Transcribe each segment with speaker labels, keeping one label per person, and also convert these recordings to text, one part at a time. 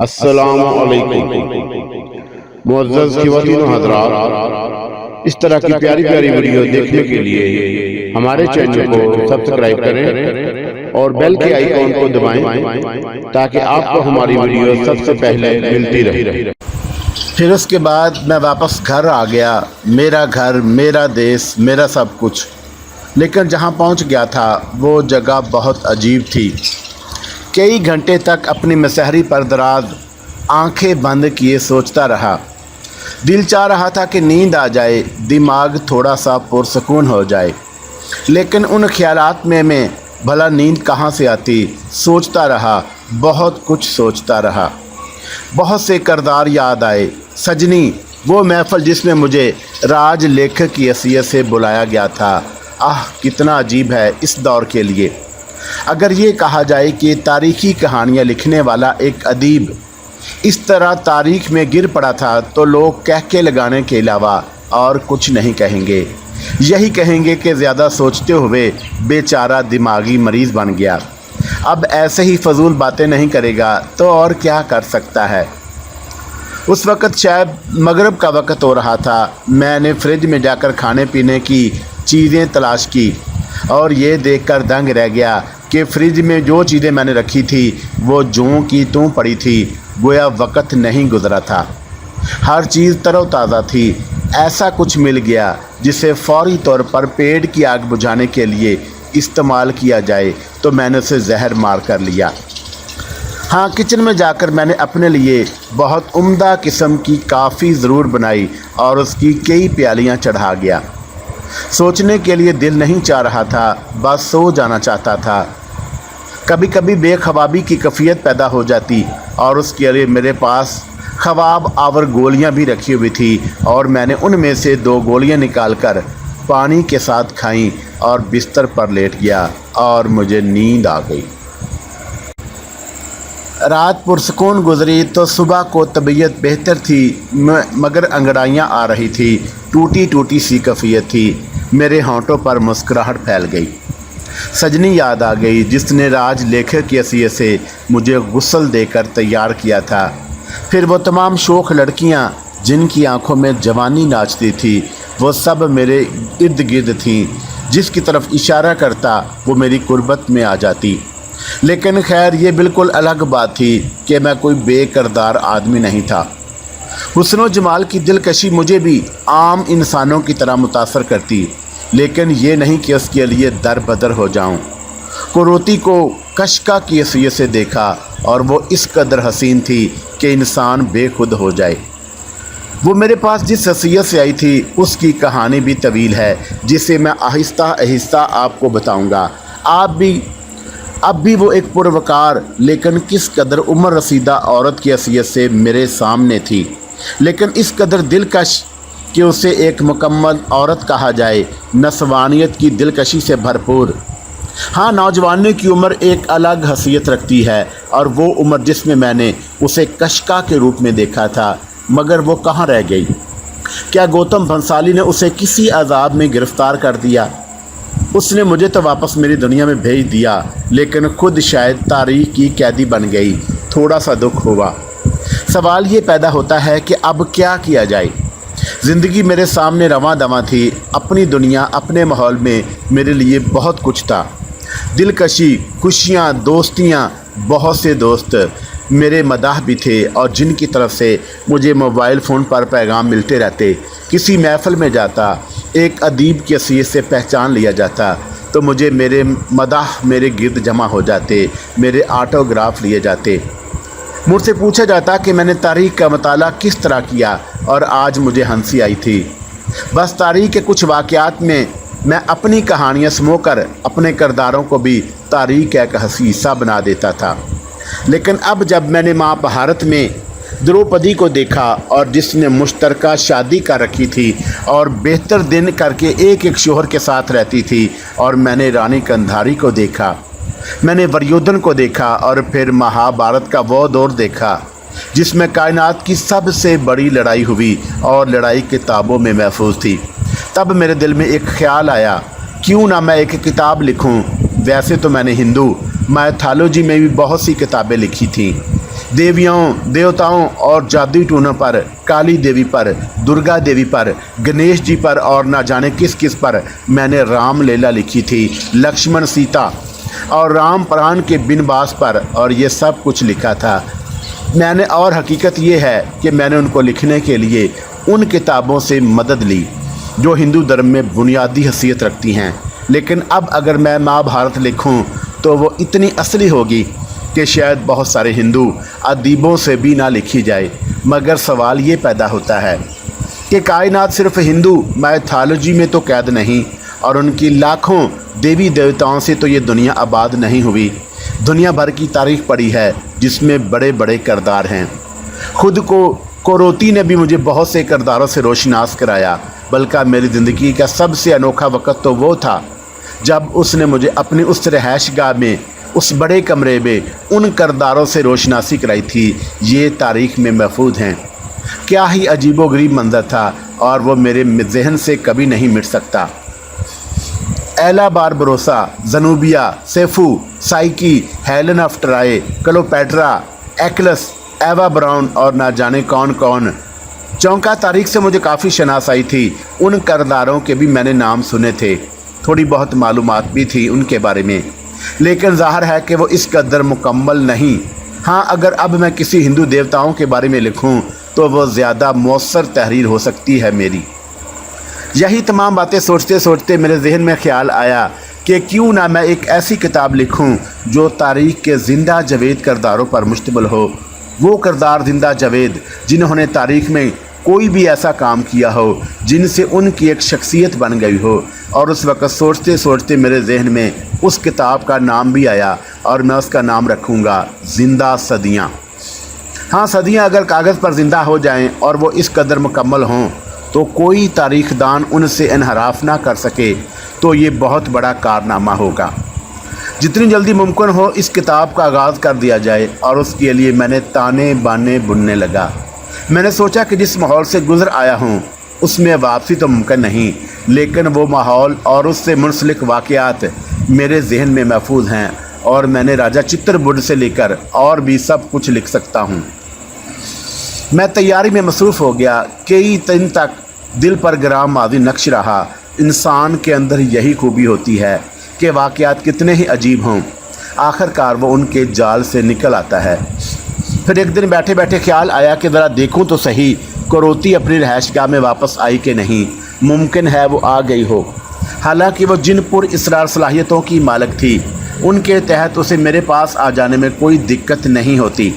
Speaker 1: السلام علیکم معزز خواتین و حضرات، اس طرح کی پیاری پیاری ویڈیو دیکھنے کے لیے ہمارے چینل کو سبسکرائب کریں اور بیل کے آئیکن کو دبائیں تاکہ آپ کو ہماری ویڈیو سب سے پہلے ملتی رہے۔
Speaker 2: پھر اس کے بعد میں واپس گھر آ گیا۔ میرا گھر، میرا دیس، میرا سب کچھ۔ لیکن جہاں پہنچ گیا تھا وہ جگہ بہت عجیب تھی۔ کئی گھنٹے تک اپنی مسحری پر دراز آنکھیں بند کیے سوچتا رہا۔ دل چاہ رہا تھا کہ نیند آ جائے، دماغ تھوڑا سا پرسکون ہو جائے، لیکن ان خیالات میں بھلا نیند کہاں سے آتی؟ سوچتا رہا، بہت کچھ سوچتا رہا۔ بہت سے کردار یاد آئے۔ سجنی، وہ محفل جس میں مجھے راج لیکھک کی حیثیت سے بلایا گیا تھا، کتنا عجیب ہے اس دور کے لیے۔ اگر یہ کہا جائے کہ تاریخی کہانیاں لکھنے والا ایک ادیب اس طرح تاریخ میں گر پڑا تھا تو لوگ کہکے لگانے کے علاوہ اور کچھ نہیں کہیں گے۔ یہی کہیں گے کہ زیادہ سوچتے ہوئے بیچارہ دماغی مریض بن گیا۔ اب ایسے ہی فضول باتیں نہیں کرے گا تو اور کیا کر سکتا ہے؟ اس وقت شاید مغرب کا وقت ہو رہا تھا۔ میں نے فریج میں جا کر کھانے پینے کی چیزیں تلاش کی اور یہ دیکھ کر دنگ رہ گیا کہ فریج میں جو چیزیں میں نے رکھی تھی وہ جوں کی توں پڑی تھی، گویا وقت نہیں گزرا تھا۔ ہر چیز تر و تازہ تھی۔ ایسا کچھ مل گیا جسے فوری طور پر پیٹ کی آگ بجھانے کے لیے استعمال کیا جائے تو میں نے اسے زہر مار کر لیا۔ کچن میں جا کر میں نے اپنے لیے بہت عمدہ قسم کی کافی ضرور بنائی اور اس کی کئی پیالیاں چڑھا گیا۔ سوچنے کے لیے دل نہیں چاہ رہا تھا، بس سو جانا چاہتا تھا۔ کبھی کبھی بے خوابی کی کیفیت پیدا ہو جاتی اور اس کے لیے میرے پاس خواب آور گولیاں بھی رکھی ہوئی تھی اور میں نے ان میں سے 2 گولیاں نکال کر پانی کے ساتھ کھائیں اور بستر پر لیٹ گیا اور مجھے نیند آ گئی۔ رات پرسکون گزری تو صبح کو طبیعت بہتر تھی، مگر انگڑائیاں آ رہی تھی، ٹوٹی ٹوٹی سی کیفیت تھی۔ میرے ہونٹوں پر مسکراہٹ پھیل گئی۔ سجنی یاد آ گئی جس نے راج لیکھک کی حیثیت سے مجھے غسل دے کر تیار کیا تھا۔ پھر وہ تمام شوخ لڑکیاں جن کی آنکھوں میں جوانی ناچتی تھی، وہ سب میرے ارد گرد تھیں۔ جس کی طرف اشارہ کرتا وہ میری قربت میں آ جاتی۔ لیکن خیر، یہ بالکل الگ بات تھی کہ میں کوئی بے کردار آدمی نہیں تھا۔ حسن و جمال کی دلکشی مجھے بھی عام انسانوں کی طرح متاثر کرتی، لیکن یہ نہیں کہ اس کے لیے در بدر ہو جاؤں۔ کروتی کو کشکا کی حیثیت سے دیکھا اور وہ اس قدر حسین تھی کہ انسان بے خود ہو جائے۔ وہ میرے پاس جس حیثیت سے آئی تھی اس کی کہانی بھی طویل ہے، جسے میں آہستہ آہستہ آپ کو بتاؤں گا۔ اب بھی وہ ایک پروقار لیکن کس قدر عمر رسیدہ عورت کی حیثیت سے میرے سامنے تھی، لیکن اس قدر دلکش کہ اسے ایک مکمل عورت کہا جائے، نسوانیت کی دلکشی سے بھرپور۔ نوجوانی کی عمر ایک الگ حیثیت رکھتی ہے، اور وہ عمر جس میں میں نے اسے کشکا کے روپ میں دیکھا تھا، مگر وہ کہاں رہ گئی؟ کیا گوتم بھنسالی نے اسے کسی عذاب میں گرفتار کر دیا؟ اس نے مجھے تو واپس میری دنیا میں بھیج دیا، لیکن خود شاید تاریخ کی قیدی بن گئی۔ تھوڑا سا دکھ ہوا۔ سوال یہ پیدا ہوتا ہے کہ اب کیا کیا جائے؟ زندگی میرے سامنے رواں دواں تھی، اپنی دنیا، اپنے ماحول میں میرے لیے بہت کچھ تھا۔ دلکشی، خوشیاں، دوستیاں، بہت سے دوست، میرے مداح بھی تھے اور جن کی طرف سے مجھے موبائل فون پر پیغام ملتے رہتے۔ کسی محفل میں جاتا، ایک ادیب کی حیثیت سے پہچان لیا جاتا تو مجھے میرے مداح میرے گرد جمع ہو جاتے، میرے آٹوگراف لیے جاتے۔ مجھ سے پوچھا جاتا کہ میں نے تاریخ کا مطالعہ کس طرح کیا، اور آج مجھے ہنسی آئی تھی۔ بس تاریخ کے کچھ واقعات میں اپنی کہانیاں سمو کر اپنے کرداروں کو بھی تاریخ کا ایک حصہ بنا دیتا تھا۔ لیکن اب جب میں نے ماں بھارت میں دروپدی کو دیکھا اور جس نے مشترکہ شادی کر رکھی تھی اور بہتر دن کر کے ایک شوہر کے ساتھ رہتی تھی، اور میں نے رانی گندھاری کو دیکھا، میں نے وریودھن کو دیکھا، اور پھر مہابھارت کا وہ دور دیکھا جس میں کائنات کی سب سے بڑی لڑائی ہوئی اور لڑائی کتابوں میں محفوظ تھی، تب میرے دل میں ایک خیال آیا، کیوں نہ میں ایک کتاب لکھوں؟ ویسے تو میں نے ہندو میتھالوجی میں بھی بہت سی کتابیں لکھی تھیں، देवियों देवताओं और जादुई टूनों पर, काली देवी पर, दुर्गा देवी पर, गणेश जी पर और ना जाने किस किस पर मैंने राम लीला लिखी थी, लक्ष्मण सीता और राम प्राण के बिनबास पर, और ये सब कुछ लिखा था मैंने। और हकीकत ये है कि मैंने उनको लिखने के लिए उन किताबों से मदद ली जो हिंदू धर्म में बुनियादी हैसियत रखती हैं। लेकिन अब अगर मैं महाभारत लिखूं तो वो इतनी असली होगी कि शायद बहुत सारे हिंदू अदीबों से भी ना लिखी जाए। मगर सवाल ये पैदा होता है कि कायनात सिर्फ हिंदू माइथोलॉजी में तो कैद नहीं, और उनकी लाखों देवी देवताओं से तो ये दुनिया आबाद नहीं हुई। दुनिया भर की तारीख पड़ी है जिसमें बड़े बड़े किरदार हैं। खुद को कोरोती ने भी मुझे बहुत से किरदारों से रोशनास कराया, बल्कि मेरी ज़िंदगी का सबसे अनोखा वक़्त तो वो था जब उसने मुझे अपनी उस रहायशगाह में, उस बड़े कमरे में उन किरदारों से रोशनासी कराई थी। ये तारीख़ में महफूज हैं। क्या ही अजीबोगरीब मंजर था, और वो मेरे जहन से कभी नहीं मिट सकता। एला बारबरोसा, ज़नूबिया, सेफू, Psyche, Helen of Troy, Cleopatra, एक्लस, एवा ब्राउन और ना जाने कौन कौन। चौंका तारीख से मुझे काफ़ी शनासाई थी। उन किरदारों के भी मैंने नाम सुने थे, थोड़ी बहुत मालूमात भी थी उनके बारे में, लेकिन ज़ाहिर है कि वो इस कदर मुकम्मल नहीं। हाँ, अगर अब मैं किसी हिंदू देवताओं के बारे में लिखूं तो वो ज़्यादा मौसर तहरीर हो सकती है मेरी। यही तमाम बातें सोचते सोचते मेरे जहन में ख्याल आया कि क्यों ना मैं एक ऐसी किताब लिखूं जो तारीख़ के ज़िंदा जवेद किरदारों पर मुश्तमिल हो। वो किरदार ज़िंदा जवेद जिन्होंने तारीख़ में कोई भी ऐसा काम किया हो जिनसे उनकी एक शख्सियत बन गई हो। और उस वक़्त सोचते सोचते मेरे जहन में उस किताब का नाम भी आया, और मैं उसका नाम रखूँगा ज़िंदा सदियाँ। हाँ, सदियाँ अगर कागज़ पर ज़िंदा हो जाएं और वो इस कदर मुकम्मल हों तो कोई तारीख़दान उनसे इनहराफ ना कर सके, तो ये बहुत बड़ा कारनामा होगा। जितनी जल्दी मुमकिन हो इस किताब का आगाज़ कर दिया जाए। और उसके लिए मैंने ताने बाने बुनने लगा। मैंने सोचा कि जिस माहौल से गुज़र आया हूँ उसमें वापसी तो मुमकिन नहीं, लेकिन वो माहौल और उससे मुंसलिक वाक़यात मेरे जहन में महफूज हैं, और मैंने राजा चित्रबुर्ज से लेकर और भी सब कुछ लिख सकता हूँ। मैं तैयारी में मसरूफ़ हो गया। कई दिन तक दिल पर गिराम माज़ी नक्श रहा। इंसान के अंदर यही खूबी होती है कि वाक़यात कितने ही अजीब हों, आखिरकार वो उनके जाल से निकल आता है। फिर एक दिन बैठे बैठे ख्याल आया कि ज़रा देखूं तो सही करोती अपनी रहायशगाह में वापस आई कि नहीं। मुमकिन है वो आ गई हो। हालांकि वो जिन पुर इसरार सलाहियतों की मालिक थी, उनके तहत उसे मेरे पास आ जाने में कोई दिक्कत नहीं होती।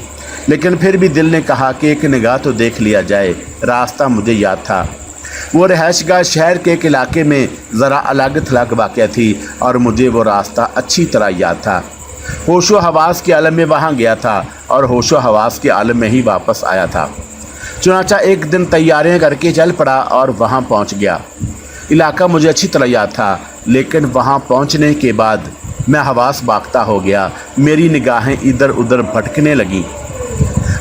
Speaker 2: लेकिन फिर भी दिल ने कहा कि एक निगाह तो देख लिया जाए। रास्ता मुझे याद था। वो रहायशगाह शहर के एक इलाके में ज़रा अलग थलग वाक़या थी, और मुझे वो रास्ता अच्छी तरह याद था। होशो हवास के आलम में वहाँ गया था और होशो हवास के आलम में ही वापस आया था। चुनाचा एक दिन तैयारियां करके चल पड़ा और वहाँ पहुँच गया। इलाका मुझे अच्छी तरह याद था, लेकिन वहाँ पहुँचने के बाद मैं हवास बाख्ता हो गया। मेरी निगाहें इधर उधर भटकने लगीं।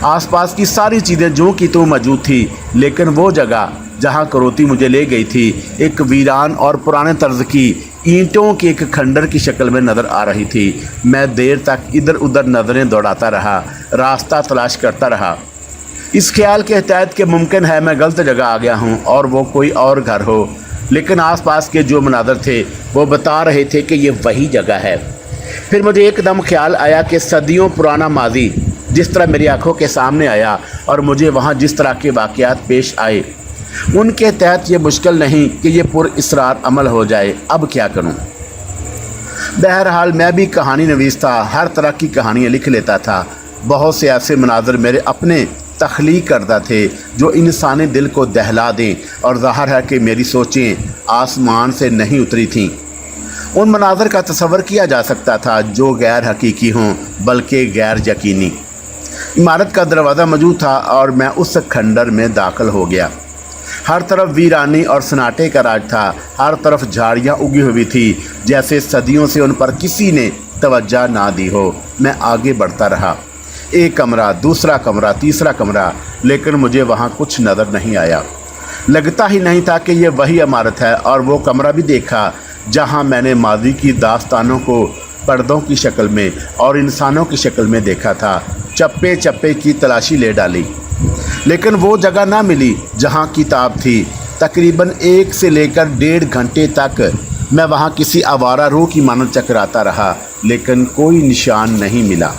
Speaker 2: आसपास की सारी चीज़ें जो कि तो मौजूद थी, लेकिन वो जगह जहाँ करोती मुझे ले गई थी एक वीरान और पुराने तर्ज की ईंटों के एक खंडर की शक्ल में नज़र आ रही थी। मैं देर तक इधर उधर नज़रें दौड़ाता रहा, रास्ता तलाश करता रहा, इस ख्याल के तहत कि मुमकिन है मैं गलत जगह आ गया हूँ और वो कोई और घर हो। लेकिन आसपास के जो मनाज़र थे वो बता रहे थे कि ये वही जगह है। फिर मुझे एकदम ख्याल आया कि सदियों पुराना माजी जिस तरह मेरी आंखों के सामने आया और मुझे वहाँ जिस तरह के वाक़यात पेश आए, उनके तहत ये मुश्किल नहीं कि ये पुर इसरार अमल हो जाए। अब क्या करूं? बहरहाल मैं भी कहानी नवीस था, हर तरह की कहानियाँ लिख लेता था। बहुत से ऐसे मनाज़र मेरे अपने तख्लीक करदा थे जो इंसानी दिल को दहला दें, और ज़ाहिर है कि मेरी सोचें आसमान से नहीं उतरी थीं। उन मनाज़र का तसव्वुर किया जा सकता था जो गैर हकीकी हों बल्कि गैर यकीनी। इमारत का दरवाज़ा मौजूद था और मैं उस खंडर में दाखिल हो गया। हर तरफ वीरानी और सन्नाटे का राज था। हर तरफ झाड़ियाँ उगी हुई थी जैसे सदियों से उन पर किसी ने तवज्जो ना दी हो। मैं आगे बढ़ता रहा, एक कमरा, दूसरा कमरा, तीसरा कमरा, लेकिन मुझे वहाँ कुछ नज़र नहीं आया। लगता ही नहीं था कि ये वही इमारत है। और वो कमरा भी देखा जहाँ मैंने मादी की दास्तानों को पर्दों की शक्ल में और इंसानों की शक्ल में देखा था। चप्पे चप्पे की तलाशी ले डाली, लेकिन वो जगह ना मिली जहाँ किताब थी। तकरीबन 1 से लेकर 1.5 घंटे तक मैं वहाँ किसी आवारा रूह की मानव चकराता रहा, लेकिन कोई निशान नहीं मिला।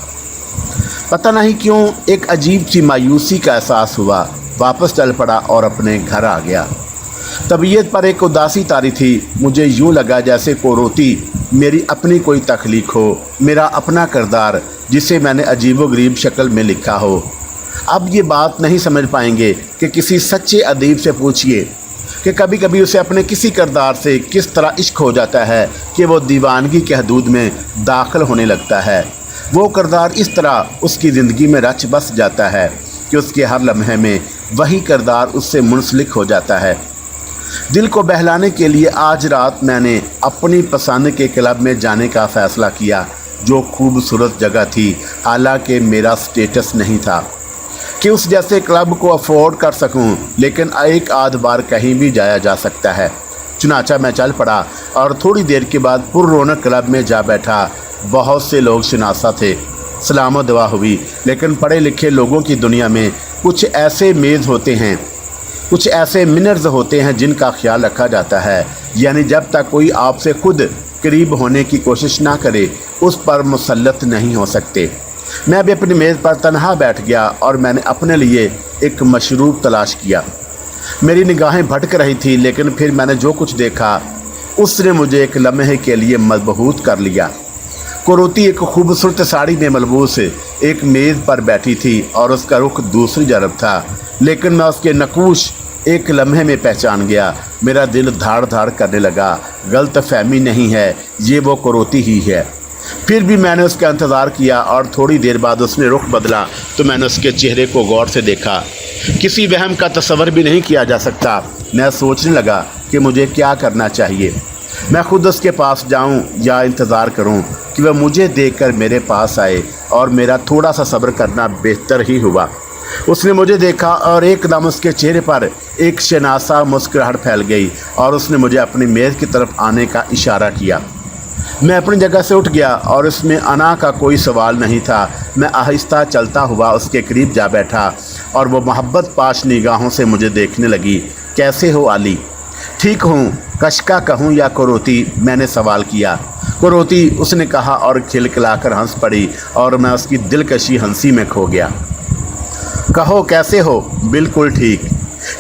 Speaker 2: पता नहीं क्यों एक अजीब सी मायूसी का एहसास हुआ। वापस चल पड़ा और अपने घर आ गया। तबीयत पर एक उदासी तारी थी। मुझे यूँ लगा जैसे कोरोती मेरी अपनी कोई तख्लीक हो, मेरा अपना किरदार जिसे मैंने अजीबोगरीब शक्ल में लिखा हो। अब ये बात नहीं समझ पाएंगे कि किसी सच्चे अदीब से पूछिए कि कभी कभी उसे अपने किसी किरदार से किस तरह इश्क हो जाता है कि वो दीवानगी के हदूद में दाखिल होने लगता है। वो किरदार इस तरह उसकी ज़िंदगी में रच बस जाता है कि उसके हर लम्हे में वही किरदार उससे मुंसलिक हो जाता है। दिल को बहलाने के लिए आज रात मैंने अपनी पसंद के क्लब में जाने का फ़ैसला किया, जो खूबसूरत जगह थी। हालांकि मेरा स्टेटस नहीं था कि उस जैसे क्लब को अफोर्ड कर सकूं, लेकिन एक आध बार कहीं भी जाया जा सकता है। चुनाचा मैं चल पड़ा और थोड़ी देर के बाद पुररौनक क्लब में जा बैठा। बहुत से लोग शनासा थे, सलाम व दुआ हुई, लेकिन पढ़े लिखे लोगों की दुनिया में कुछ ऐसे मेज़ होते हैं, कुछ ऐसे मिनर्स होते हैं जिनका ख्याल रखा जाता है। यानी जब तक कोई आपसे खुद करीब होने की कोशिश ना करे, उस पर मुसल्लत नहीं हो सकते। मैं भी अपनी मेज़ पर तन्हा बैठ गया और मैंने अपने लिए एक मशरूब तलाश किया। मेरी निगाहें भटक रही थी, लेकिन फिर मैंने जो कुछ देखा उसने मुझे एक लम्हे के लिए मदबूत कर लिया। कुरोती एक खूबसूरत साड़ी में मलबूस एक मेज़ पर बैठी थी और उसका रुख दूसरी तरफ था, लेकिन मैं उसके नकूश एक लम्हे में पहचान गया। मेरा दिल धाड़ धाड़ करने लगा। गलत फहमी नहीं है, ये वो कुरोती ही है। फिर भी मैंने उसका इंतज़ार किया और थोड़ी देर बाद उसने रुख बदला तो मैंने उसके चेहरे को गौर से देखा। किसी वहम का तस्वर भी नहीं किया जा सकता। मैं सोचने लगा कि मुझे क्या करना चाहिए। मैं खुद उसके पास जाऊं या इंतज़ार करूं कि वह मुझे देखकर मेरे पास आए, और मेरा थोड़ा सा सब्र करना बेहतर ही हुआ। उसने मुझे देखा और एकदम उसके चेहरे पर एक शनासा मुस्कुराहट फैल गई और उसने मुझे अपनी मेज़ की तरफ आने का इशारा किया। मैं अपनी जगह से उठ गया और उसमें अना का कोई सवाल नहीं था। मैं आहिस्ता चलता हुआ उसके करीब जा बैठा और वो मोहब्बत पाश निगाहों से मुझे देखने लगी। कैसे हो आली? ठीक हूँ, कशका कहूँ या कुरोती? मैंने सवाल किया। कुरोती, उसने कहा और खिलखिलाकर हंस पड़ी और मैं उसकी दिलकशी हंसी में खो गया। कहो कैसे हो? बिल्कुल ठीक।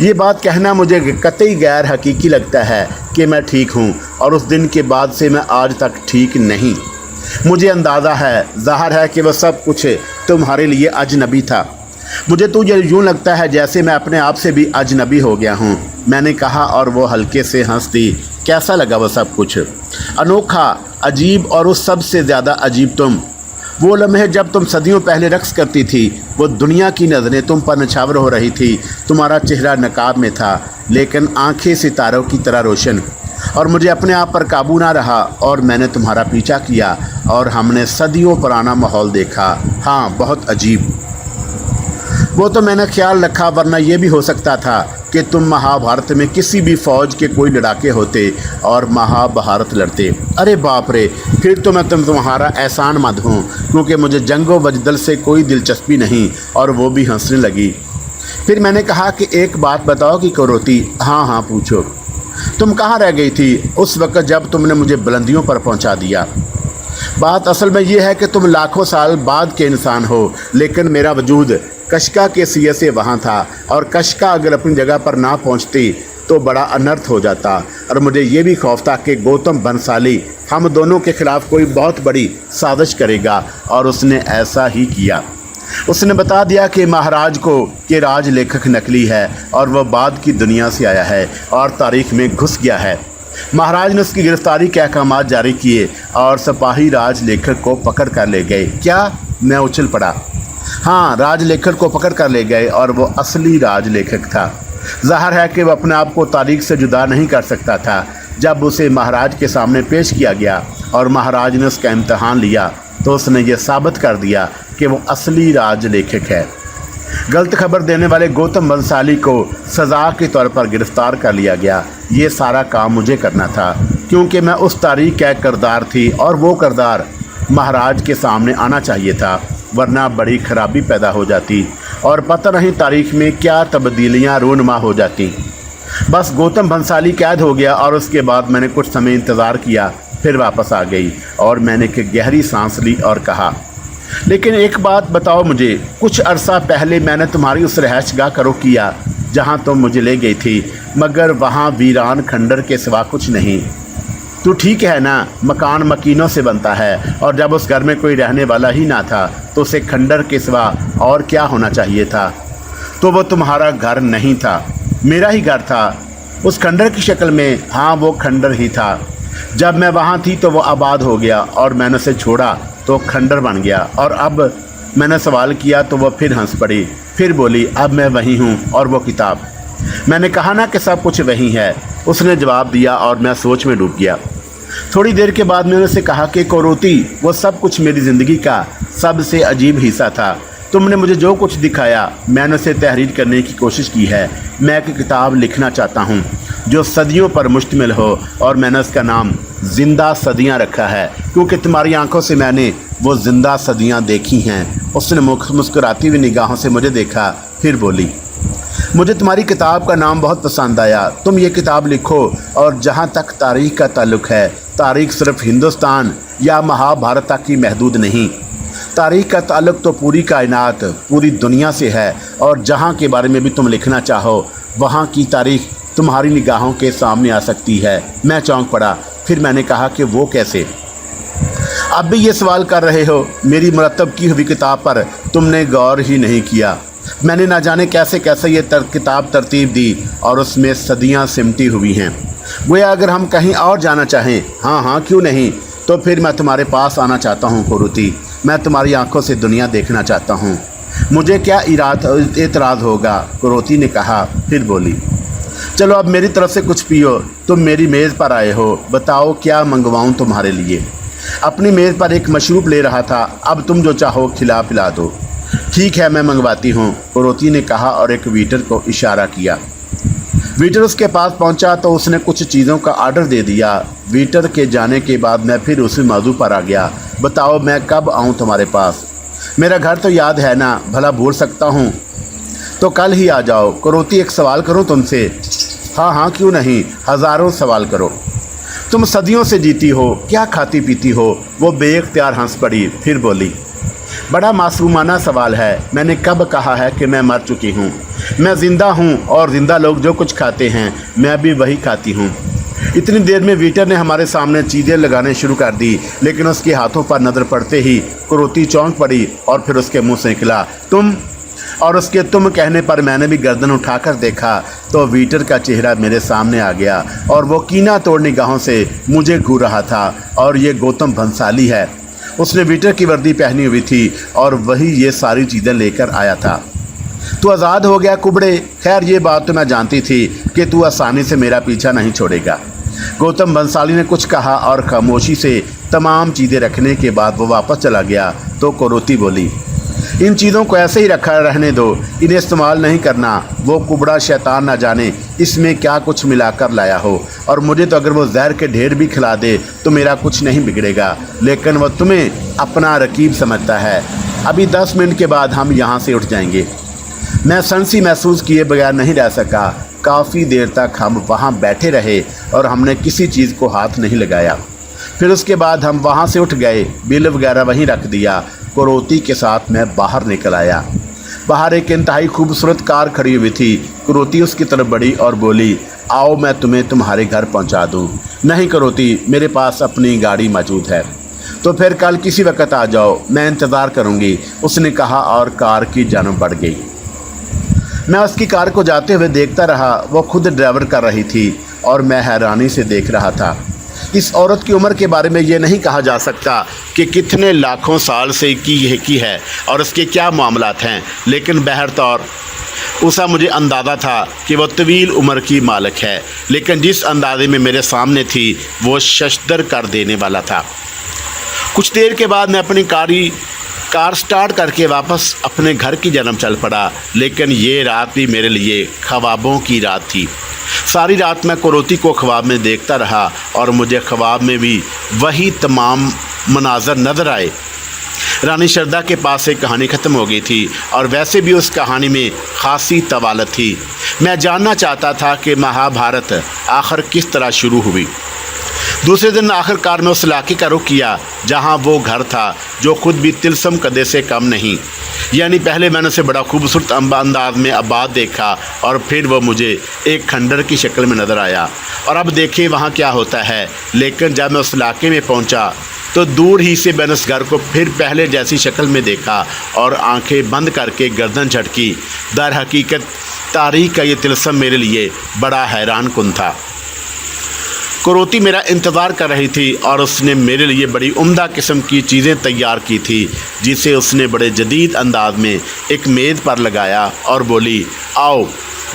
Speaker 2: ये बात कहना मुझे कतई गैर हकीकी लगता है कि मैं ठीक हूँ, और उस दिन के बाद से मैं आज तक ठीक नहीं। मुझे अंदाज़ा है, ज़ाहिर है कि वह सब कुछ तुम्हारे लिए अजनबी था। मुझे तो यूँ लगता है जैसे मैं अपने आप से भी अजनबी हो गया हूँ, मैंने कहा और वो हल्के से हंस दी। कैसा लगा वो सब कुछ? अनोखा, अजीब, और उस सब से ज़्यादा अजीब तुम। वो लम्हे जब तुम सदियों पहले रक्स करती थी, वो दुनिया की नज़रें तुम पर नछावर हो रही थी। तुम्हारा चेहरा नकाब में था, लेकिन आंखें सितारों की तरह रोशन। और मुझे अपने आप पर काबू ना रहा और मैंने तुम्हारा पीछा किया और हमने सदियों पुराना माहौल देखा। हाँ, बहुत अजीब। वो तो मैंने ख्याल रखा, वरना ये भी हो सकता था कि तुम महाभारत में किसी भी फौज के कोई लड़ाके होते और महाभारत लड़ते। अरे बाप रे, फिर तो मैं तुम्हारा एहसान मद हूँ, क्योंकि मुझे जंगो बजदल से कोई दिलचस्पी नहीं। और वो भी हंसने लगी। फिर मैंने कहा कि एक बात बताओ कि कुरोती। हाँ हाँ, पूछो। तुम कहाँ रह गई थी उस वक्त जब तुमने मुझे बुलंदियों पर पहुँचा दिया? बात असल में ये है कि तुम लाखों साल बाद के इंसान हो, लेकिन मेरा वजूद कशका के सिये से वहाँ था, और कशका अगर अपनी जगह पर ना पहुँचती तो बड़ा अनर्थ हो जाता। और मुझे ये भी खौफ था कि गौतम बंसाली हम दोनों के खिलाफ कोई बहुत बड़ी साजिश करेगा, और उसने ऐसा ही किया। उसने बता दिया कि महाराज को कि राज लेखक नकली है और वह बाद की दुनिया से आया है और तारीख में घुस गया है। महाराज ने उसकी गिरफ्तारी के अहकाम जारी किए और सिपाही राज लेखक को पकड़ कर ले गए। क्या? मैं उछल पड़ा। हाँ, राज लेखक को पकड़ कर ले गए, और वो असली राज लेखक था। ज़ाहिर है कि वह अपने आप को तारीख से जुदा नहीं कर सकता था। जब उसे महाराज के सामने पेश किया गया और महाराज ने उसका इम्तहान लिया, तो उसने ये साबित कर दिया कि वो असली राज लेखक है। गलत खबर देने वाले गौतम बंसाली को सज़ा के तौर पर गिरफ़्तार कर लिया गया। ये सारा काम मुझे करना था, क्योंकि मैं उस तारीख का किरदार थी, और वो किरदार महाराज के सामने आना चाहिए था, वरना बड़ी खराबी पैदा हो जाती और पता नहीं तारीख में क्या तब्दीलियाँ रूनुमा हो जाती। बस गौतम भंसाली कैद हो गया और उसके बाद मैंने कुछ समय इंतज़ार किया, फिर वापस आ गई और मैंने एक गहरी सांस ली और कहा, लेकिन एक बात बताओ मुझे, कुछ अरसा पहले मैंने तुम्हारी उस रहायशगाह का रुख किया जहाँ तुम मुझे ले गई थी, मगर वहाँ वीरान खंडर के सिवा कुछ नहीं। तो ठीक है ना, मकान मकीनों से बनता है और जब उस घर में कोई रहने वाला ही ना था तो उसे खंडर के सिवा और क्या होना चाहिए था। तो वो तुम्हारा घर नहीं था, मेरा ही घर था, उस खंडर की शक्ल में। हाँ, वो खंडर ही था। जब मैं वहाँ थी तो वो आबाद हो गया और मैंने उसे छोड़ा तो खंडर बन गया। और अब मैंने सवाल किया तो वो फिर हंस पड़ी, फिर बोली, अब मैं वही हूँ और वो किताब। मैंने कहा ना कि सब कुछ वही है। उसने जवाब दिया और मैं सोच में डूब गया। थोड़ी देर के बाद मैंने उसे कहा कि कोरोती, वो सब कुछ मेरी ज़िंदगी का सबसे अजीब हिस्सा था। तुमने मुझे जो कुछ दिखाया मैंने उसे तहरीर करने की कोशिश की है। मैं एक किताब लिखना चाहता हूँ जो सदियों पर मुश्तमिल हो और मैंने उसका नाम ज़िंदा सदियाँ रखा है, क्योंकि तुम्हारी आंखों से मैंने वो ज़िंदा सदियाँ देखी हैं। उसने मुस्कुराती हुई निगाहों से मुझे देखा, फिर बोली, मुझे तुम्हारी किताब का नाम बहुत पसंद आया। तुम ये किताब लिखो और जहाँ तक तारीख़ का ताल्लुक़ है, तारीख़ सिर्फ हिंदुस्तान या महाभारत तक ही महदूद नहीं, तारीख़ का ताल्लुक़ तो पूरी कायनात, पूरी दुनिया से है। और जहाँ के बारे में भी तुम लिखना चाहो वहाँ की तारीख़ तुम्हारी निगाहों के सामने आ सकती है। मैं चौंक पड़ा। फिर मैंने कहा कि वो कैसे? अब भी ये सवाल कर रहे हो? मेरी मुरतब की हुई किताब पर तुमने गौर ही नहीं किया। मैंने ना जाने कैसे कैसे ये किताब तरतीब दी और उसमें सदियां सिमटी हुई हैं। गोया अगर हम कहीं और जाना चाहें, हाँ क्यों नहीं, तो फिर मैं तुम्हारे पास आना चाहता हूँ कुरुति। मैं तुम्हारी आंखों से दुनिया देखना चाहता हूँ। मुझे क्या एतराज़ होगा? कुरुति ने कहा। फिर बोली, चलो अब मेरी तरफ से कुछ पियो। तुम मेरी मेज़ पर आए हो, बताओ क्या मंगवाऊँ तुम्हारे लिए? अपनी मेज़ पर एक मशरूब ले रहा था। अब तुम जो चाहो खिला पिला दो। ठीक है, मैं मंगवाती हूँ, कुरुति ने कहा और एक वेटर को इशारा किया। वेटर उसके पास पहुँचा तो उसने कुछ चीज़ों का आर्डर दे दिया। वेटर के जाने के बाद मैं फिर उसी मौजू पर आ गया। बताओ मैं कब आऊँ तुम्हारे पास? मेरा घर तो याद है ना, भला भूल सकता हूँ? तो कल ही आ जाओ। कुरुति, एक सवाल करूँ तुमसे? हाँ क्यों नहीं, हज़ारों सवाल करो। तुम सदियों से जीती हो, क्या खाती पीती हो? वो बेइख्तियार हंस पड़ी, फिर बोली, बड़ा मासूमाना सवाल है। मैंने कब कहा है कि मैं मर चुकी हूँ? मैं ज़िंदा हूँ और ज़िंदा लोग जो कुछ खाते हैं मैं भी वही खाती हूँ। इतनी देर में वेटर ने हमारे सामने चीज़ें लगाने शुरू कर दी, लेकिन उसके हाथों पर नज़र पड़ते ही कुरुति चौंक पड़ी और फिर उसके मुँह से निकला, तुम? और उसके तुम कहने पर मैंने भी गर्दन उठाकर देखा तो वेटर का चेहरा मेरे सामने आ गया और वो कीना तोड़ निगाहों से मुझे घूर रहा था। और ये गौतम भंसाली है। उसने वेटर की वर्दी पहनी हुई थी और वही ये सारी चीज़ें लेकर आया था। तू आज़ाद हो गया कुबड़े। खैर ये बात तो मैं जानती थी कि तू आसानी से मेरा पीछा नहीं छोड़ेगा। गौतम भंसाली ने कुछ कहा और खामोशी से तमाम चीज़ें रखने के बाद वो वापस चला गया। तो कुरुति बोली, इन चीज़ों को ऐसे ही रखा रहने दो, इन्हें इस्तेमाल नहीं करना। वो कुबड़ा शैतान ना जाने इसमें क्या कुछ मिलाकर लाया हो, और मुझे तो अगर वो जहर के ढेर भी खिला दे तो मेरा कुछ नहीं बिगड़ेगा, लेकिन वो तुम्हें अपना रकीब समझता है। अभी 10 मिनट के बाद हम यहाँ से उठ जाएंगे। मैं सनसी महसूस किए बगैर नहीं रह सका। काफ़ी देर तक हम वहाँ बैठे रहे और हमने किसी चीज़ को हाथ नहीं लगाया। फिर उसके बाद हम वहाँ से उठ गए, बिल वगैरह वहीं रख दिया। कुरुति के साथ मैं बाहर निकल आया। बाहर एक इंतहाई खूबसूरत कार खड़ी हुई थी। कुरुति उसकी तरफ बढ़ी और बोली, आओ मैं तुम्हें तुम्हारे घर पहुंचा दूं। नहीं कुरुति, मेरे पास अपनी गाड़ी मौजूद है। तो फिर कल किसी वक्त आ जाओ, मैं इंतज़ार करूंगी, उसने कहा और कार की जानब बढ़ गई। मैं उसकी कार को जाते हुए देखता रहा। वो खुद ड्राइवर कर रही थी और मैं हैरानी से देख रहा था। इस औरत की उम्र के बारे में ये नहीं कहा जा सकता कि कितने लाखों साल से की है और उसके क्या मामलात हैं, लेकिन बहरतौर उसका मुझे अंदाज़ा था कि वो तवील उम्र की मालिक है। लेकिन जिस अंदाजे में मेरे सामने थी वो शशदर कर देने वाला था। कुछ देर के बाद मैं अपनी कार स्टार्ट करके वापस अपने घर की जानब चल पड़ा। लेकिन ये रात भी मेरे लिए ख्वाबों की रात थी। सारी रात मैं कुरुति को ख्वाब में देखता रहा और मुझे ख्वाब में भी वही तमाम مناظر نظر آئے۔ رانی شردا کے پاس سے کہانی ختم ہو گئی تھی اور ویسے بھی اس کہانی میں خاصی طوالت تھی۔ میں جاننا چاہتا تھا کہ مہابھارت آخر کس طرح شروع ہوئی۔ دوسرے دن آخر کار میں اس علاقے کا رخ کیا جہاں وہ گھر تھا جو خود بھی تلسم قدے سے کم نہیں، یعنی پہلے میں نے اسے بڑا خوبصورت انداز میں آباد دیکھا اور پھر وہ مجھے ایک کھنڈر کی شکل میں نظر آیا، اور اب دیکھیں وہاں کیا ہوتا ہے۔ لیکن جب میں اس علاقے میں پہنچا تو دور ہی سے میں نے اس گھر کو پھر پہلے جیسی شکل میں دیکھا اور آنکھیں بند کر کے گردن جھٹکی۔ در حقیقت تاریخ کا یہ تلسم میرے لیے بڑا حیران کن تھا۔ کروتی میرا انتظار کر رہی تھی اور اس نے میرے لیے بڑی عمدہ قسم کی چیزیں تیار کی تھی، جسے اس نے بڑے جدید انداز میں ایک میز پر لگایا اور بولی، آؤ،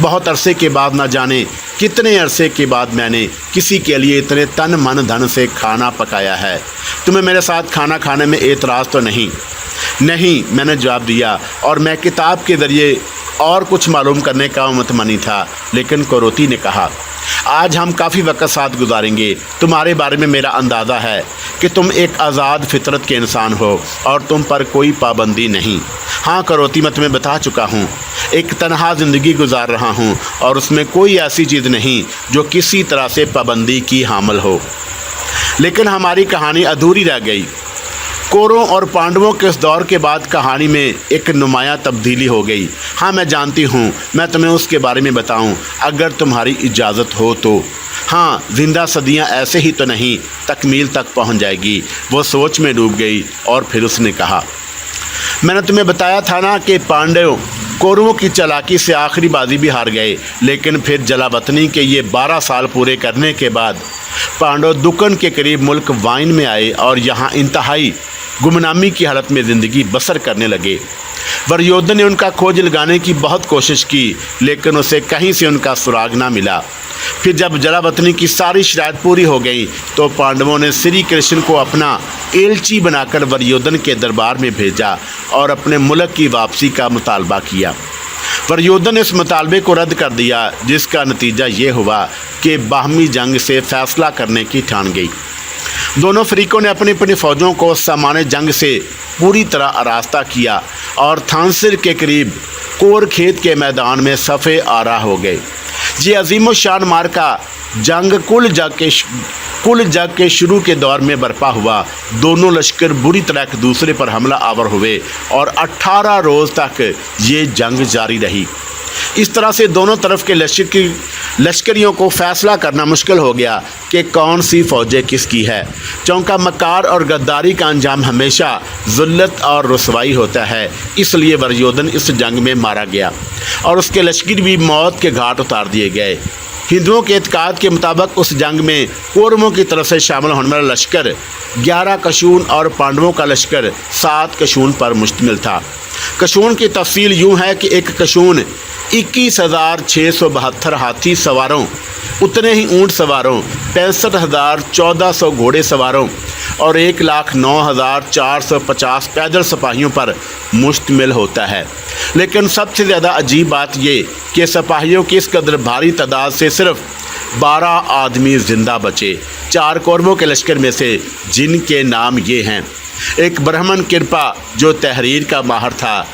Speaker 2: بہت عرصے کے بعد نہ جانے کتنے عرصے کے بعد میں نے کسی کے لیے اتنے تن من دھن سے کھانا پکایا ہے۔ تمہیں میرے ساتھ کھانا کھانے میں اعتراض تو نہیں؟ نہیں، میں نے جواب دیا، اور میں کتاب کے ذریعے اور کچھ معلوم کرنے کا متمنی تھا۔ لیکن کروتی نے کہا، آج ہم کافی وقت ساتھ گزاریں گے۔ تمہارے بارے میں میرا اندازہ ہے کہ تم ایک آزاد فطرت کے انسان ہو اور تم پر کوئی پابندی نہیں۔ ہاں کروتی، میں تمہیں بتا چکا ہوں، ایک تنہا زندگی گزار رہا ہوں اور اس میں کوئی ایسی چیز نہیں جو کسی طرح سے پابندی کی حامل ہو۔ لیکن ہماری کہانی ادھوری رہ گئی۔ کوروں اور پانڈووں کے اس دور کے بعد کہانی میں ایک نمایاں تبدیلی ہو گئی۔ ہاں میں جانتی ہوں، میں تمہیں اس کے بارے میں بتاؤں اگر تمہاری اجازت ہو تو۔ ہاں، زندہ صدیاں ایسے ہی تو نہیں تکمیل تک پہنچ جائے گی۔ وہ سوچ میں ڈوب گئی اور پھر اس نے کہا، میں نے تمہیں بتایا تھا نا کہ پانڈو کوروں کی چالاکی سے آخری بازی بھی ہار گئے، لیکن پھر جلا وطنی کے یہ 12 سال پورے کرنے کے بعد پانڈو دکن کے قریب ملک وائن میں آئے اور یہاں انتہائی گمنامی کی حالت میں زندگی بسر کرنے لگے۔ وریودھن نے ان کا کھوج لگانے کی بہت کوشش کی، لیکن اسے کہیں سے ان کا سراغ نہ ملا۔ پھر جب جلا وطنی کی ساری شرائط پوری ہو گئی تو پانڈووں نے سری کرشن کو اپنا ایلچی بنا کر وریودھن کے دربار میں بھیجا اور اپنے ملک کی واپسی کا مطالبہ کیا۔ وریودھن نے اس مطالبے کو رد کر دیا، جس کا نتیجہ یہ ہوا کہ باہمی جنگ سے فیصلہ کرنے کی ٹھان گئی۔ دونوں فریقوں نے اپنی اپنی فوجوں کو سامان جنگ سے پوری طرح آراستہ کیا اور تھانسر کے قریب کور کھیت کے میدان میں صفے آرا ہو گئے۔ یہ عظیم الشان مارکا جنگ کل جگ کے شروع کے دور میں برپا ہوا۔ دونوں لشکر بری طرح ایک دوسرے پر حملہ آور ہوئے اور 18 روز تک یہ جنگ جاری رہی۔ اس طرح سے دونوں طرف کے لشکریوں کو فیصلہ کرنا مشکل ہو گیا کہ کون سی فوجیں کس کی ہے، چونکہ مکار اور غداری کا انجام ہمیشہ ذلت اور رسوائی ہوتا ہے۔ اس لیے وریودھن اس جنگ میں مارا گیا اور اس کے لشکر بھی موت کے گھاٹ اتار دیے گئے۔ ہندوؤں کے اعتقاد کے مطابق اس جنگ میں کورموں کی طرف سے شامل ہونے والا لشکر 11 کشون اور پانڈووں کا لشکر 7 کشون پر مشتمل تھا۔ کشون کی تفصیل یوں ہے کہ ایک کشون 21,672 ہاتھی سواروں، اتنے ہی اونٹ سواروں، 65,1400 گھوڑے سواروں اور 1,09,450 پیدل سپاہیوں پر مشتمل ہوتا ہے۔ لیکن سب سے زیادہ عجیب بات یہ کہ سپاہیوں کی اس قدر بھاری تعداد سے صرف 12 آدمی زندہ بچے، 4 کورموں کے لشکر میں سے، جن کے نام یہ ہیں: ایک برہمن کرپا جو تحریر کا ماہر تھا،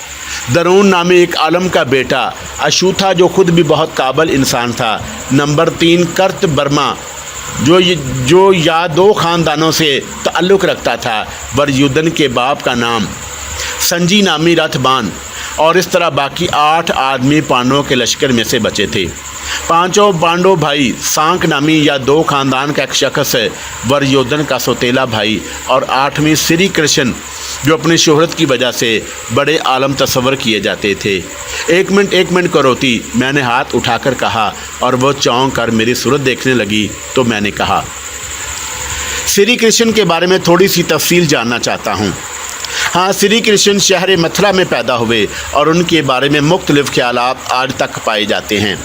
Speaker 2: درون نامی ایک عالم کا بیٹا اشوتھا جو خود بھی بہت قابل انسان تھا، نمبر 3 کرت برما جو یا 2 خاندانوں سے تعلق رکھتا تھا، وریودھن کے باپ کا نام سنجی نامی رتھ بان، اور اس طرح باقی 8 آدمی پانڈووں کے لشکر میں سے بچے تھے۔ 5 پانڈو بھائی سانک نامی یا 2 خاندان کا ایک شخص وریودھن کا سوتیلا بھائی، اور 8ویں سری کرشن جو اپنی شہرت کی وجہ سے بڑے عالم تصور کیے جاتے تھے۔ ایک منٹ کروتی، میں نے ہاتھ اٹھا کر کہا اور وہ چونک کر میری صورت دیکھنے لگی تو میں نے کہا، سری کرشن کے بارے میں تھوڑی سی تفصیل جاننا چاہتا ہوں۔ ہاں، سری کرشن شہر متھرا میں پیدا ہوئے اور ان کے بارے میں مختلف خیالات آج تک پائے جاتے ہیں۔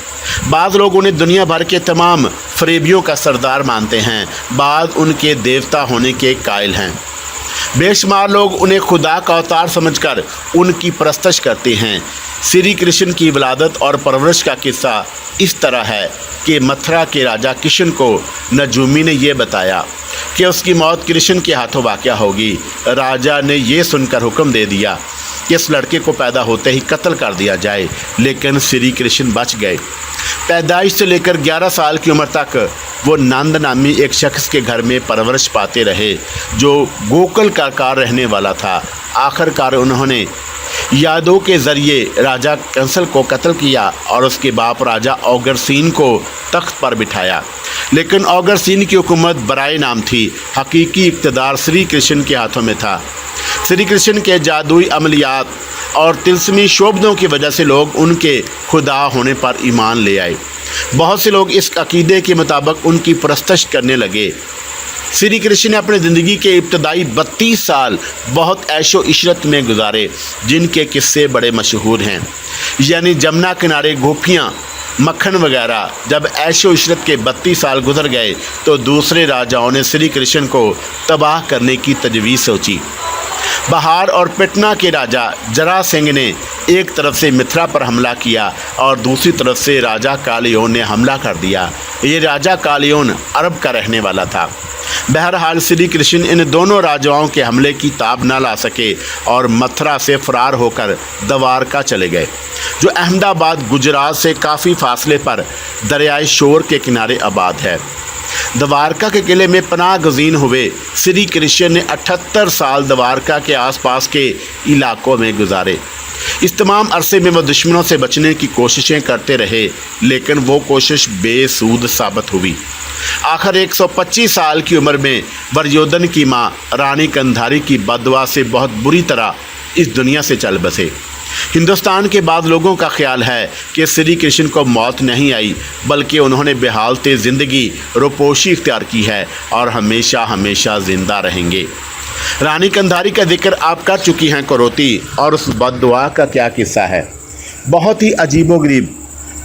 Speaker 2: بعض لوگ انہیں دنیا بھر کے تمام فریبیوں کا سردار مانتے ہیں، بعض ان کے دیوتا ہونے کے قائل ہیں۔ बेशुमार लोग उन्हें खुदा का अवतार समझकर उनकी परस्तश करते हैं। श्री कृष्ण की विलादत और परवरिश का किस्सा इस तरह है कि मथुरा के राजा किशन को नजूमी ने यह बताया कि उसकी मौत कृष्ण के हाथों वाक़या होगी। राजा ने यह सुनकर हुक्म दे दिया कि इस लड़के को पैदा होते ही कत्ल कर दिया जाए, लेकिन श्री कृष्ण बच गए। पैदाइश से लेकर 11 साल की उम्र तक वो नंद नामी एक शख्स के घर में परवरिश पाते रहे जो गोकुल का कार रहने वाला था। आखिरकार उन्होंने यादों के ज़रिए राजा कंसल को कत्ल किया और उसके बाप राजा औगरसीन को तख्त पर बिठाया, लेकिन औगरसीन की हुकूमत बराए नाम थी। हकीकी इक़्तिदार श्री कृष्ण के हाथों में था। श्री कृष्ण के जादुई अमलियात और तिलस्मी शोबदों की वजह से लोग उनके खुदा होने पर ईमान ले आए। बहुत से लोग इस अकीदे के मुताबिक उनकी परस्तश करने लगे। श्री कृष्ण ने अपनी ज़िंदगी के इब्तदाई 32 साल बहुत ऐशो इशरत में गुजारे, जिनके किस्से बड़े मशहूर हैं। यानी जमुना किनारे गोपियाँ, मक्खन वगैरह। जब ऐशो इशरत के 32 साल गुजर गए तो दूसरे राजाओं ने श्री कृष्ण को तबाह करने की तजवीज़ सोची। बहार और पटना के राजा जरा सिंह ने एक तरफ से मथुरा पर हमला किया और दूसरी तरफ से राजा कालियोन ने हमला कर दिया। ये राजा कालियोन अरब का रहने वाला था। बहरहाल श्री कृष्ण इन दोनों राजाओं के हमले की ताब न ला सके और मथुरा से फरार होकर द्वारका चले गए, जो अहमदाबाद गुजरात से काफ़ी फासले पर दरियाए शोर के किनारे आबाद है। द्वारका के किले में पनाह गज़ीन हुए श्री कृष्ण ने 78 साल द्वारका के आसपास के इलाकों में गुजारे। इस तमाम अरसे में वो दुश्मनों से बचने की कोशिशें करते रहे, लेकिन वो कोशिश बेसूद साबित हुई। आखिर 125 साल की उम्र में दुर्योधन की माँ रानी कंधारी की बददुआ से बहुत बुरी तरह इस दुनिया से चल बसे। हिंदुस्तान के बाद लोगों का ख्याल है कि श्री कृष्ण को मौत नहीं आई, बल्कि उन्होंने बेहालते ज़िंदगी रोपोशी इख्तियार की है और हमेशा हमेशा ज़िंदा रहेंगे। रानी कंधारी का जिक्र आप कर चुकी हैं करोती, और उस बददुआ का क्या किस्सा है, बहुत ही अजीबोगरीब।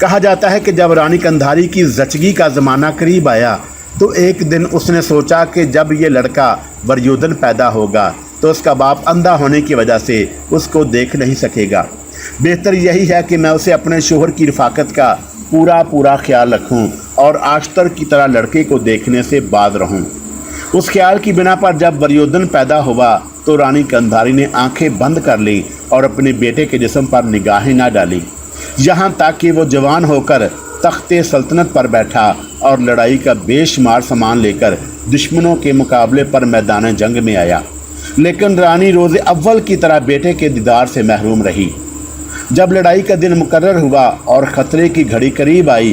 Speaker 2: कहा जाता है कि जब रानी कंधारी की ज़चगी का ज़माना करीब आया तो एक दिन उसने सोचा कि जब ये लड़का दुर्योधन पैदा होगा तो उसका बाप अंधा होने की वजह से उसको देख नहीं सकेगा। बेहतर यही है कि मैं उसे अपने शोहर की रफ़ाकत का पूरा ख्याल रखूं और आश्तर की तरह लड़के को देखने से बाज रहूं। उस ख्याल की बिना पर जब दुर्योधन पैदा हुआ तो रानी कंधारी ने आंखें बंद कर ली और अपने बेटे के जिस्म पर निगाहें ना डाली, यहाँ तक कि वो जवान होकर तख्ते सल्तनत पर बैठा और लड़ाई का बेशुमार सामान लेकर दुश्मनों के मुकाबले पर मैदान जंग में आया। लेकिन रानी रोज़े अव्वल की तरह बेटे के दीदार से महरूम रही। जब लड़ाई का दिन मुकर्रर हुआ और ख़तरे की घड़ी करीब आई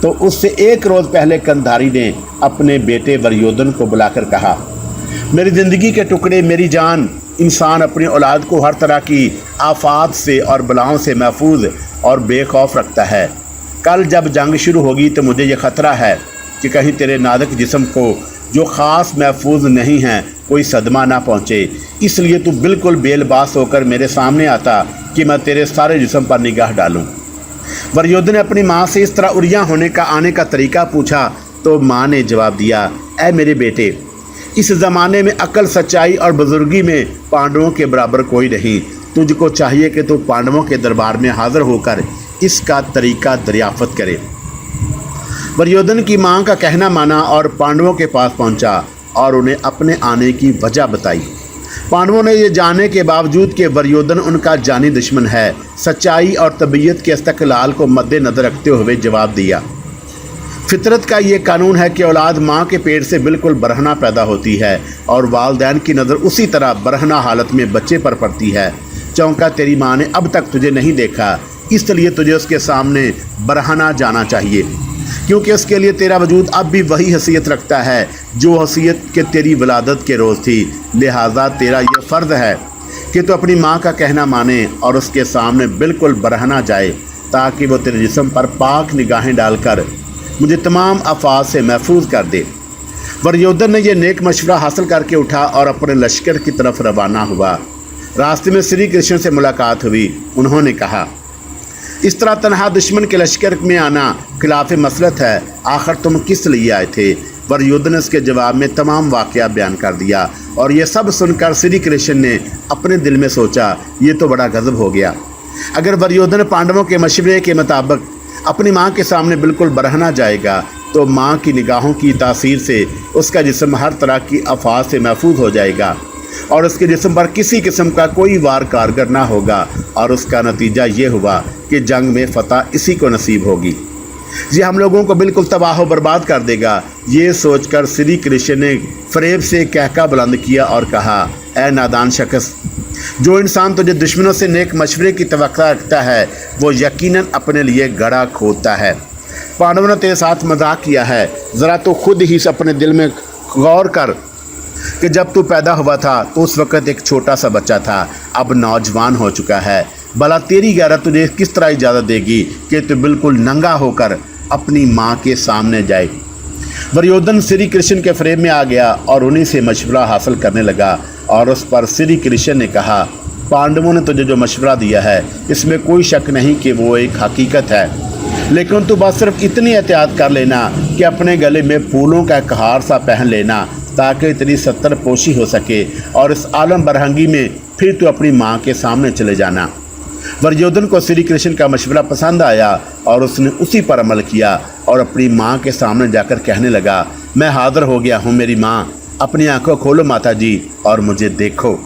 Speaker 2: तो उससे एक रोज़ पहले कंधारी ने अपने बेटे दुर्योधन को बुलाकर कहा, मेरी ज़िंदगी के टुकड़े, मेरी जान, इंसान अपनी औलाद को हर तरह की आफात से और बलाओं से महफूज और बेखौफ रखता है। कल जब जंग शुरू होगी तो मुझे ये ख़तरा है कि कहीं तेरे नाजुक जिस्म को, जो ख़ास महफूज नहीं हैं, कोई सदमा ना पहुँचे। इसलिए तू बिल्कुल बेलबास होकर मेरे सामने आता कि मैं तेरे सारे जिस्म पर निगाह डालूं। दुर्योधन ने अपनी माँ से इस तरह उरिया होने का आने का तरीका पूछा तो माँ ने जवाब दिया, ऐ मेरे बेटे, इस ज़माने में अक्ल, सच्चाई और बुजुर्गी में पांडवों के बराबर कोई नहीं। तुझको चाहिए कि तू पांडवों के दरबार में हाज़िर होकर इसका तरीका दरियाफ़त करे। दुर्योधन की माँ का कहना माना और पांडवों के पास पहुँचा और उन्हें अपने आने की वजह बताई। पांडवों ने ये जानने के बावजूद कि दुर्योधन उनका जानी दुश्मन है, सच्चाई और तबीयत के इस्तक़लाल को मद्देनज़र रखते हुए जवाब दिया, फितरत का ये कानून है कि औलाद माँ के पेट से बिल्कुल बरहना पैदा होती है और वालिदैन की नज़र उसी तरह बरहना हालत में बच्चे पर पड़ती है। चौंका तेरी माँ ने अब तक तुझे नहीं देखा, इसलिए तुझे उसके सामने बरहना जाना चाहिए, क्योंकि उसके लिए तेरा वजूद अब भी वही हैसियत रखता है जो हैसियत के तेरी विलादत के रोज़ थी। लिहाजा तेरा यह फ़र्ज़ है कि तू अपनी माँ का कहना माने और उसके सामने बिल्कुल बरहना जाए, ताकि वो तेरे जिस्म पर पाक निगाहें डालकर मुझे तमाम आफात से महफूज कर दे। दुर्योधन ने यह नेक मशवरा हासिल करके उठा और अपने लश्कर की तरफ रवाना हुआ। रास्ते में श्री कृष्ण से मुलाकात हुई। उन्होंने कहा, इस तरह तनहा दुश्मन के लश्कर में आना खिलाफ मसलत है, आखिर तुम किस लिए आए थे? दुर्योधन ने उसके जवाब में तमाम वाक़या बयान कर दिया और ये सब सुनकर श्री कृष्ण ने अपने दिल में सोचा, ये तो बड़ा गजब हो गया। अगर दुर्योधन पांडवों के मशवरे के मुताबिक अपनी माँ के सामने बिल्कुल बरहना जाएगा तो माँ की निगाहों की तासीर से उसका जिस्म हर तरह की आफात से महफूज हो जाएगा और उसके जिस्म पर किसी किस्म का कोई वार कारगर ना होगा, और उसका नतीजा ये हुआ कि जंग में फ़तह इसी को नसीब होगी। ये हम लोगों को बिल्कुल तबाह व बर्बाद कर देगा। ये सोचकर श्री कृष्ण ने फरेब से कहका बुलंद किया और कहा, ऐ नादान शख्स, जो इंसान तुझे दुश्मनों से नेक मशवरे की तवक्का रखता है वो यकीनन अपने लिए गड़ा खोदता है। पांडवों ने तेरे साथ मजाक किया है, ज़रा तो खुद ही अपने दिल में गौर कर कि जब तू पैदा हुआ था तो उस वक़्त एक छोटा सा बच्चा था, अब नौजवान हो चुका है। भला तेरी गैरत तुझे किस तरह इजाज़त देगी कि तू बिल्कुल नंगा होकर अपनी माँ के सामने जाए। दुर्योधन श्री कृष्ण के फरेब में आ गया और उन्हीं से मशवरा हासिल करने लगा, और उस पर श्री कृष्ण ने कहा, पांडवों ने तुझे जो मशवरा दिया है इसमें कोई शक नहीं कि वो एक हकीकत है, लेकिन तू बस सिर्फ इतनी एहतियात कर लेना कि अपने गले में फूलों का एक हार सा पहन लेना ताकि तेरी सत्तर पोशी हो सके, और इस आलम बरहंगी में फिर तू अपनी माँ के सामने चले जाना। दुर्योधन को श्री कृष्ण का मशवरा पसंद आया और उसने उसी पर अमल किया और अपनी माँ के सामने जाकर कहने लगा, मैं हाज़िर हो गया हूँ मेरी माँ, अपनी आंखों खोलो माता जी और मुझे देखो।